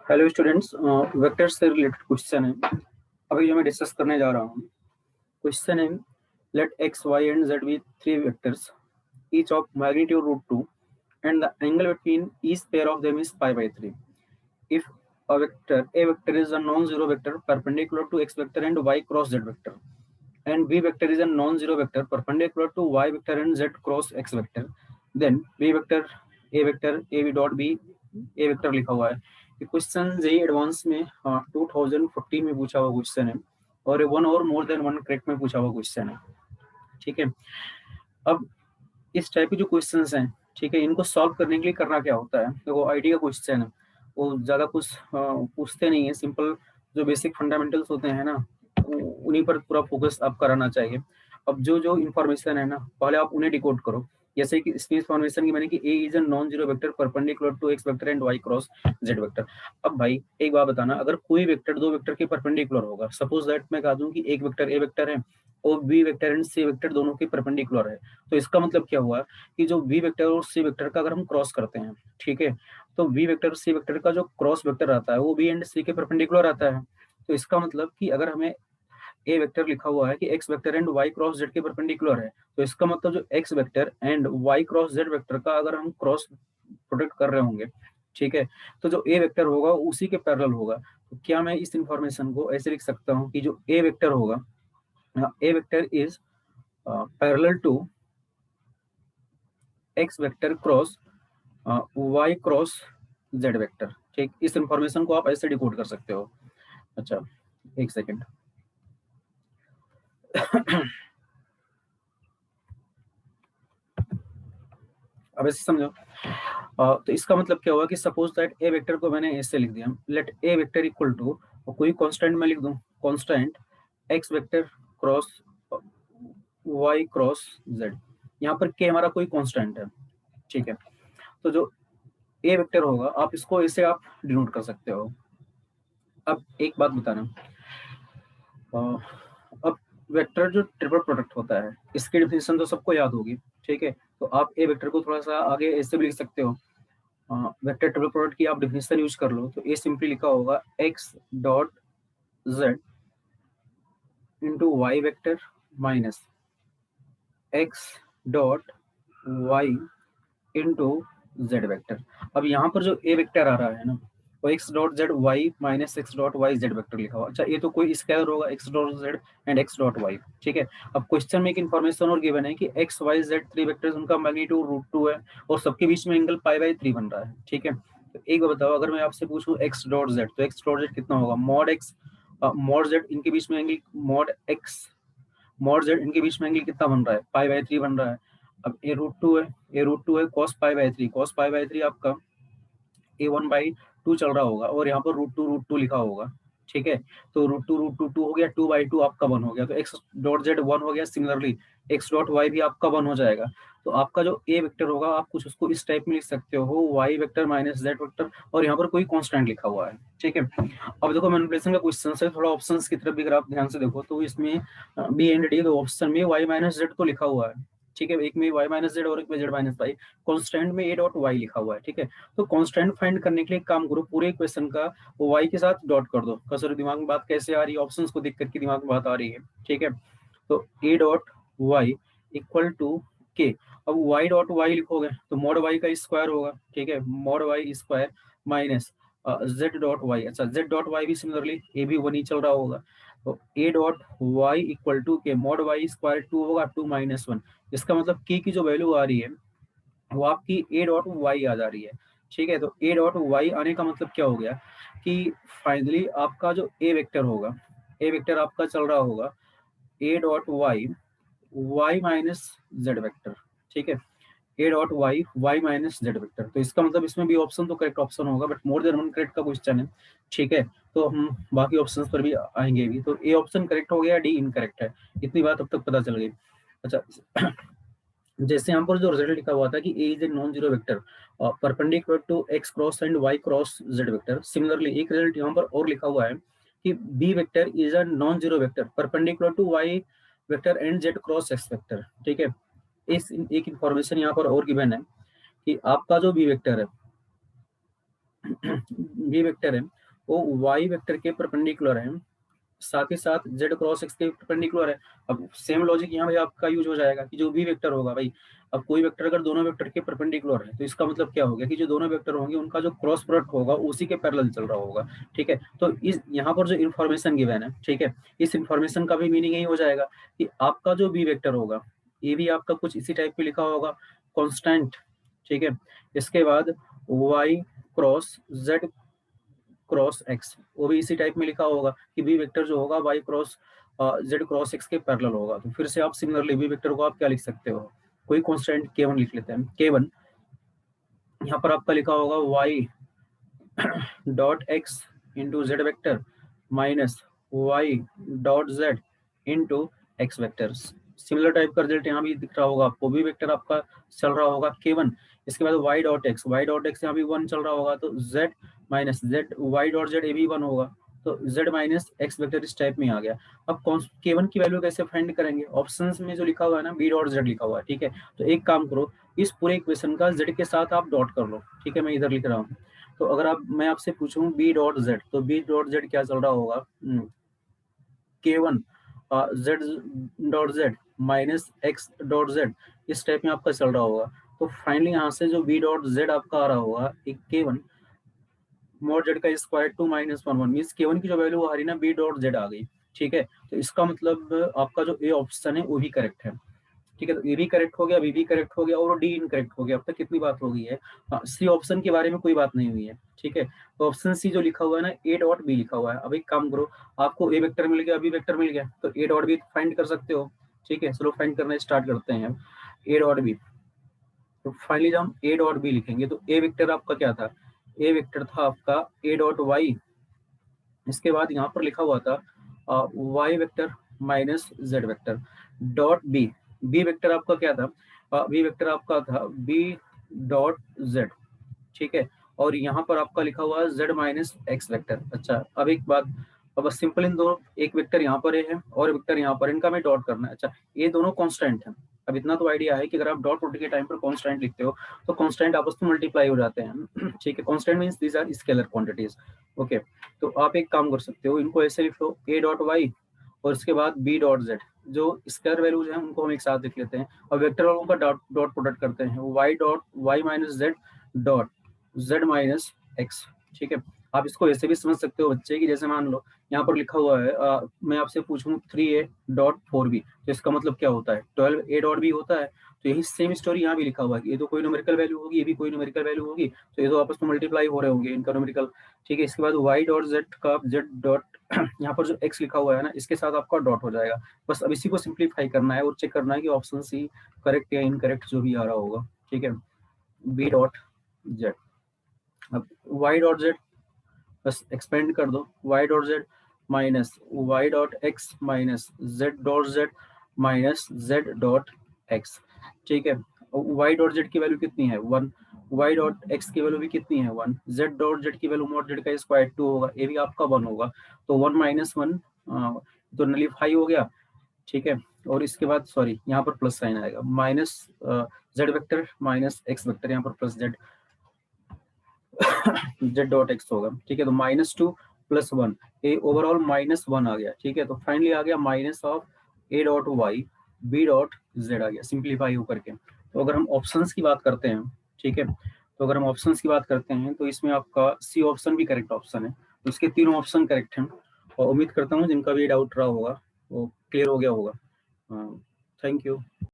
Hello students, vector से related question है अभी जो मैं डिस्कस करने जा रहा हूँ। क्वेश्चन है, let x y and z be three vectors each of magnitude root 2 and the angle between each pair of them is pi by 3. If a vector is a non-zero vector perpendicular to x vector and y cross z vector, and b vector is a non-zero vector perpendicular to y vector and z cross x vector, then b vector a b dot b a vector लिखा हुआ है। ये question JEE advance में 2014 में पूछा हुआ question है और ये वन और मोर देन वन क्रैक में पूछा हुआ क्वेश्चन है। ठीक है, अब इस टाइप के जो क्वेश्चंस हैं, ठीक है, इनको सॉल्व करने के लिए करना क्या होता है, देखो आईडी का क्वेश्चन है, वो ज़्यादा कुछ पूछते नहीं है, सिंपल जो बेसिक फंडामेंटल्स होते हैं ना, उन्हीं पर पूरा फोकस आप कराना चाहिए। अब जो जो इन्फॉर्मेशन है ना, पहले आप उन्हें डिकोड करो। जैसे कि इसमें इन्फॉर्मेशन की मैंने कि A is a non zero vector perpendicular to X vector and Y cross Z vector. अब भाई एक बात बताना, अगर कोई वेक्टर दो वेक्टर के परपेंडिकुलर होगा, सपोज दैट मैं कह दूं कि एक वेक्टर ए वेक्टर है और b vector and c vector दोनों के परपेंडिकुलर है, तो इसका मतलब क्या हुआ कि जो वी वेक्टर और सी वेक्टर का अगर हम क्रॉस करते हैं, ठीक है, तो वी वेक्टर और सी वेक्टर का जो क्रॉस वेक्टर आता है वो बी एंड सी के परपेंडिकुलर आता है। तो इसका मतलब कि अगर हमें ए वेक्टर लिखा हुआ है कि x vector and Y cross z के परपेंडिकुलर है, तो इसका मतलब जो x vector and Y cross Z vector का अगर हम क्रॉस प्रोडक्ट कर रहे होंगे, ठीक है, तो जो ए वेक्टर होगा उसी के पैरेलल होगा। तो क्या मैं इस इंफॉर्मेशन को ऐसे लिख सकता हूँ कि जो ए वेक्टर होगा, A vector is parallel to X vector cross Y cross Z vector. ठीक, इस इंफॉर्मेशन को आप ऐसे डिकोड कर सकते हो। अच्छा, एक सेकेंड। अब ऐसे समझो, तो इसका मतलब क्या हुआ कि सपोज दैट ए वेक्टर को मैंने ऐसे लिख दिया, let a vector equal to, कोई कांस्टेंट मैं लिख दूं, constant x vector cross Y cross z. यहाँ पर के हमारा कोई कांस्टेंट है, ठीक है। तो जो ए वेक्टर होगा आप इसको ऐसे आप डिनोट कर सकते हो। अब एक बात बताना, अब वेक्टर जो ट्रिपल प्रोडक्ट होता है इसकी डिफिनेशन तो सबको याद होगी, ठीक है। तो आप ए वेक्टर को थोड़ा सा आगे ऐसे भी लिख सकते हो, वेक्टर ट्रिपल प्रोडक्ट की आप डिफिनेशन यूज कर लो, तो ए सिंपली लिखा होगा x dot z into y vector minus x dot y into z vector. अब यहाँ पर जो ए वेक्टर आ रहा है ना, वो x dot z y minus x dot y z vector लिखा हुआ। अच्छा, ये तो कोई स्केलर होगा x dot z and x dot y, ठीक है। अब क्वेश्चन में एक इन्फॉर्मेशन और गिवन है कि x y z three vectors, उनका मैग्नीट्यूड रूट टू है और सबके बीच में एंगल पाई बाई थ्री बन रहा है, ठीक है। तो एक बार बताओ, अगर मैं आपसे पूछूं एक्स डॉट जेड, तो एक्स डॉट जेड कितना होगा, मॉड एक्स मॉड जेड, इनके बीच में angle mod x mod Z, इनके बीच में एंगल कितना बन रहा है, पाई बाई थ्री बन रहा है। अब ए रूट टू है, ए रूट टू है cos pi by three, cos pi by three आपका ए वन बाई टू चल रहा होगा और यहाँ पर रूट टू लिखा होगा, ठीक है। तो रूट टू टू हो गया, टू बाई टू आपका वन हो गया, तो एक्स डॉट जेड वन हो गया। सिमिलरली एक्स डॉट वाई भी आपका वन हो जाएगा। तो आपका जो ए वेक्टर होगा आप कुछ उसको इस टाइप में लिख सकते हो, y vector minus z vector, और यहाँ पर कोई कांस्टेंट लिखा हुआ है, ठीक है। अब देखो मैनिपुलेशन का क्वेश्चन है, थोड़ा ऑप्शंस की तरफ भी अगर आप ध्यान से देखो तो इसमें बी एंड डी, तो ऑप्शन में वाई माइनस जेड तो लिखा हुआ है, ठीक है, एक में वाई माइनस जेड और एक में जेड माइनस वाई, कॉन्स्टेंट में ए डॉट वाई लिखा हुआ है, ठीक है। तो कांस्टेंट फाइंड करने के लिए काम करो, पूरे क्वेश्चन का वो वाई के साथ डॉट कर दो। कसर दिमाग में बात कैसे आ रही है, ऑप्शंस को देख करके दिमाग में बात आ रही है, ठीक है। तो a dot y equal to k, अब वाई डॉट वाई लिखोगे तो मॉड वाई का स्क्वायर होगा, ठीक है, mod y square minus z dot y. अच्छा, जेड डॉट वाई भी सिमिलरली ए भी वन ही चल रहा होगा, तो a dot y equal to k mod y square two होगा, टू माइनस वन। इसका मतलब के की जो वैल्यू आ रही है वो आपकी ए डॉट वाई आ जा रही है, ठीक है। तो ए डॉट वाई आने का मतलब क्या हो गया कि फाइनली आपका जो ए वेक्टर होगा, ए वेक्टर आपका चल रहा होगा a dot y y minus z vector, ठीक है, a dot y y minus z vector. तो इसका मतलब इसमें भी ऑप्शन तो करेक्ट ऑप्शन होगा, but more than one correct का क्वेश्चन है, ठीक है। तो हम बाकी ऑप्शंस पर भी आएंगे भी, तो ए ऑप्शन करेक्ट हो गया, डी इनकरेक्ट है, इतनी बात अब तक पता चल गई। अच्छा, जैसे यहाँ पर जो रिजल्ट लिखा हुआ था कि A is a non zero vector perpendicular to X cross and Y cross Z vector, similarly एक रिजल्ट यहाँ पर और लिखा हुआ है कि B vector is a non zero vector perpendicular to Y vector and Z cross X vector, ठीक है। इस एक इंफॉर्मेशन यहाँ पर और गिवन है कि आपका जो बी वेक्टर है, बी वेक्टर है वो वाई वेक्टर के परपेंडिकुलर है, साथ ही साथ जेड क्रॉस एक्स के परपेंडिकुलर है। अब सेम लॉजिक यहाँ पे आपका यूज हो जाएगा कि जो बी वेक्टर होगा भाई, अब कोई वेक्टर अगर दोनों वेक्टर के परपेंडिकुलर है तो इसका मतलब क्या होगा कि जो दोनों वेक्टर होंगे उनका जो क्रॉस प्रोडक्ट होगा उसी के पैरेलल चल रहा होगा। ठीक है, तो इस यहाँ पर जो इन्फॉर्मेशन गिवन है, ठीक है, इस इन्फॉर्मेशन का भी मीनिंग यही हो जाएगा कि आपका जो बी वेक्टर होगा ये भी आपका कुछ इसी टाइप में लिखा होगा, कॉन्स्टेंट। ठीक है, इसके बाद y cross z cross x, वो भी इसी टाइप में लिखा होगा कि बी वेक्टर जो होगा y cross z cross x के पैरेलल होगा। तो फिर से आप सिमिलरली बी वेक्टर को आप क्या लिख सकते हो, कोई कांस्टेंट k1 लिख लेते हैं। k1 यहाँ पर आपका लिखा होगा y dot x into z vector minus y dot z into x vector. Similar type का रिजल्ट यहाँ भी दिख रहा होगा आपको, बी वेक्टर आपका चल रहा होगा k1, इसके बाद वाई डॉट एक्स यहाँ भी 1 चल रहा होगा, तो z minus z y dot z ये भी 1 होगा, तो z माइनस एक्स वेक्टर इस टाइप में आ गया। अब k1 की वैल्यू कैसे फाइंड करेंगे, ऑप्शंस में जो लिखा हुआ है ना b डॉट जेड लिखा हुआ है। ठीक है, तो एक काम करो, इस पूरे इक्वेशन का z के साथ आप डॉट कर लो। ठीक है, मैं इधर लिख रहा हूँ। तो अगर आप मैं आपसे पूछूं बी डॉट जेड, तो बी डॉट जेड क्या चल रहा होगा, k1 Z dot z minus x dot Z इस टाइप में आपका चल रहा होगा। तो फाइनली यहाँ से जो बी डॉट जेड आपका आ रहा होगा एक k1 मॉड जेड का स्क्वायर 2 माइनस 1 मीन्स k1 की जो वैल्यू आ रही ना बी डॉट जेड आ गई। ठीक है, तो इसका मतलब आपका जो ए ऑप्शन है वो भी करेक्ट है। ठीक है, तो ए भी करेक्ट हो गया, बी भी करेक्ट हो गया और डी इनकरेक्ट हो गया। अब तक कितनी बात हो गई है, सी ऑप्शन के बारे में कोई बात नहीं हुई है। ठीक है, तो ऑप्शन सी जो लिखा हुआ है ना ए डॉट बी लिखा हुआ है। अब एक काम करो, आपको ए वेक्टर मिल गया, बी वेक्टर मिल गया, तो ए डॉट बी फाइंड कर सकते हो। ठीक है, चलो फाइंड करना स्टार्ट करते हैं। ए डॉट बी, तो फाइनली जब हम ए डॉट बी लिखेंगे तो ए वेक्टर आपका क्या था, ए वेक्टर था आपका ए डॉट वाई, इसके बाद यहाँ पर लिखा हुआ था y vector minus z vector dot b, b vector आपका क्या था, बी वेक्टर आपका था बी डॉट जेड। ठीक है, और यहाँ पर आपका लिखा हुआ है जेड माइनस एक्स वेक्टर। अच्छा, अब एक बात, अब बस सिंपल इन दोनों, एक वेक्टर यहाँ पर है और वेक्टर यहाँ पर, इनका हमें डॉट करना है। अच्छा, ये दोनों कांस्टेंट है। अब इतना तो आइडिया है कि अगर आप डॉट प्रोडक्ट के टाइम पर कांस्टेंट लिखते हो तो कांस्टेंट आपस में मल्टीप्लाई हो जाते हैं। ठीक है, constant means these are scalar quantities. Okay, तो आप एक काम कर सकते हो, इनको ऐसे लिख लो ए डॉट वाई और इसके बाद बी डॉट जेड, जो स्क्वायर वैल्यूज हैं उनको हम एक साथ लिख लेते हैं और वेक्टर वालों का डॉट डॉट प्रोडक्ट करते हैं, y dot y minus z dot z minus x. ठीक है, आप इसको ऐसे भी समझ सकते हो बच्चे की, जैसे मान लो यहाँ पर लिखा हुआ है मैं आपसे पूछूं 3a.4b, तो इसका मतलब क्या होता है, 12a.b होता है। तो यही सेम स्टोरी यहाँ भी लिखा हुआ है कि ये तो कोई न्यूमेरिकल वैल्यू होगी, ये भी कोई न्यूमेरिकल वैल्यू होगी, तो ये तो आपस में मल्टीप्लाई हो रहे होंगे इनका न्यूमेरिकल। ठीक है, इसके बाद वाई डॉट जेड का जेड डॉट यहाँ पर जो एक्स लिखा हुआ है ना इसके साथ आपका डॉट हो जाएगा। बस अब इसी को सिंप्लीफाई करना है और चेक करना है कि ऑप्शन सी करेक्ट या इनकरेक्ट जो भी आ रहा होगा। ठीक है, बी डॉट जेड, अब वाई डॉट जेड बस एक्सपेंड कर दो, y dot z minus y dot x minus z dot z minus z dot x. ठीक है, वाई डॉट जेड की वैल्यू कितनी है 1, वाई डॉट एक्स की वैल्यू भी कितनी है 1, जेड डॉट जेड की वैल्यू मॉड जेड का स्क्वायर 2 होगा, ये भी आपका 1 होगा, तो 1 माइनस 1 तो नलीफाई हो गया। ठीक है, और इसके बाद सॉरी यहाँ पर प्लस साइन आएगा, minus z vector minus x vector, यहाँ पर plus Z Z dot x होगा। ठीक है, तो -2 + 1, ए ओवरऑल -1 आ गया। ठीक है, तो फाइनली आ गया minus of A dot Y B dot Z आ गया सिंप्लीफाई होकर के। तो अगर हम ऑप्शंस की बात करते हैं, ठीक है, तो अगर हम ऑप्शंस की बात करते हैं तो इसमें आपका सी ऑप्शन भी करेक्ट ऑप्शन है, तो इसके तीनों ऑप्शन करेक्ट हैं और उम्मीद करता हूँ जिनका भी डाउट रहा होगा वो क्लियर हो गया होगा। Thank you.